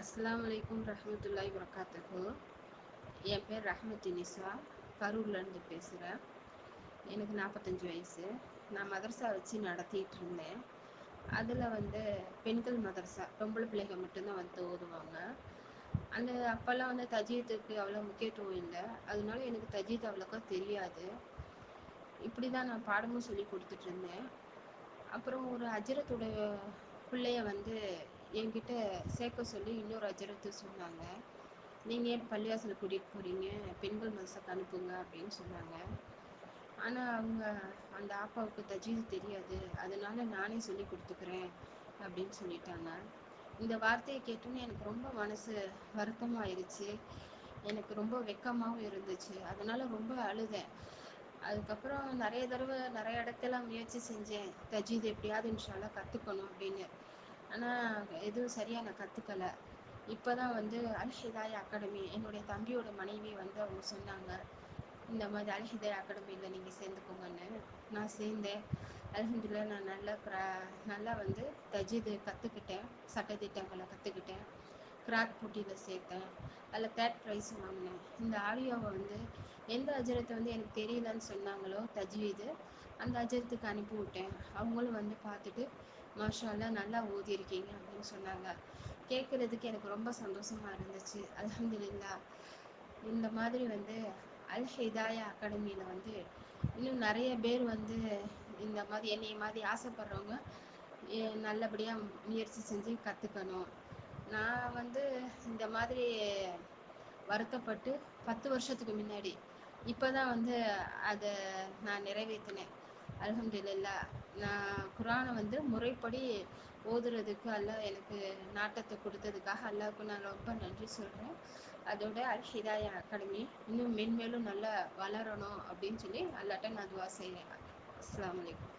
அஸ்ஸலாமு அலைக்கும் ரஹ்மத்துல்லாஹி வரகாத்துஹு. என் பேர் ரஹ்மத்தி நிசா, கரூர்லேருந்து பேசுகிறேன். எனக்கு 45 வயசு. நான் மதரசா வச்சு நடத்திட்டு இருந்தேன். அதில் பெண்கள் மதரசா, பொம்பளை பிள்ளைங்க மட்டும்தான் ஓதுவாங்க. அப்போல்லாம் தஜீத்துக்கு அவ்வளோ முக்கியத்துவம் இல்லை. அதனால எனக்கு தஜீத் அவ்வளோக்கா தெரியாது. இப்படி தான் நான் பாடமும் சொல்லி கொடுத்துட்டு இருந்தேன். அப்புறம் ஒரு அஜரத்துடைய பிள்ளைய என்கிட்ட சேர்க்க சொல்லி இன்னொரு அஜரத்து சொன்னாங்க, நீங்கள் ஏன் பள்ளிவாசல் கூட்டிகிட்டு போகிறீங்க, பெண்கள் மதரசாக்கு அனுப்புங்க அப்படின்னு சொன்னாங்க. ஆனால் அவங்க அந்த ஆப்பாவுக்கு தஜீது தெரியாது, அதனால நானே சொல்லி கொடுத்துக்கிறேன் அப்படின்னு சொல்லிட்டாங்க. இந்த வார்த்தையை கேட்டோன்னே எனக்கு ரொம்ப மனசு வருத்தமாயிருச்சு. எனக்கு ரொம்ப வெக்கமாகவும் இருந்துச்சு. அதனால ரொம்ப அழுதேன். அதுக்கப்புறம் நிறைய தடவை நிறைய இடத்துல முயற்சி செஞ்சேன், தஜீது எப்படியாவது இன்ஷால்லா கற்றுக்கணும் அப்படின்னு. ஆனால் எதுவும் சரியாக நான் கற்றுக்கலை. இப்போ தான் அல் ஹிதாயா அகாடமி, என்னுடைய தம்பியோட மனைவி அவங்க சொன்னாங்க, இந்த மாதிரி அல் ஹிதாயா அகாடமியில் நீங்கள் சேர்ந்துக்கோங்கன்னு. நான் சேர்ந்தேன். அல்ஹம்துலில்லாஹ் நான் நல்லா தஜீது கற்றுக்கிட்டேன், சட்டத்திட்டங்களை கற்றுக்கிட்டேன். கிராத் போட்டியில் சேர்த்தேன், அதில் 3rd ப்ரைஸ் வாங்கினேன். இந்த ஆடியோவை எந்த அஜரத்தை எனக்கு தெரியலன்னு சொன்னாங்களோ தஜ்வீது, அந்த அஜரத்துக்கு அனுப்பி விட்டேன். அவங்களும் பார்த்துட்டு மாஷா அல்லாஹ் நல்லா ஓதியிருக்கீங்க அப்படின்னு சொன்னாங்க. கேட்குறதுக்கு எனக்கு ரொம்ப சந்தோஷமாக இருந்துச்சு. அல்ஹம்துலில்லாஹ். இந்த மாதிரி அல் ஹிதாயா அகாடமியில் இன்னும் நிறைய பேர் இந்த மாதிரி என்னைய மாதிரி ஆசைப்படுறவங்க நல்லபடியாக முயற்சி செஞ்சு கற்றுக்கணும். நான் இந்த மாதிரி வருத்தப்பட்டு 10 வருஷத்துக்கு முன்னாடி இப்போ தான் அதை நான் நிறைவேற்றினேன். அல்ஹம்துலில்லாஹ். நான் குரானை முறைப்படி ஓதுறதுக்கு அல்லாஹ் எனக்கு நாட்டத்தை கொடுத்ததுக்காக அல்லாஹ்வுக்கு நான் ரொம்ப நன்றி சொல்கிறேன். அதோட அல் ஹிதாயா அகாடமி இன்னும் மென்மேலும் நல்லா வளரணும் அப்படின்னு சொல்லி அல்லாஹ்ட்ட நான் துவா செய்கிறேன். அஸ்ஸலாமு அலைக்கும்.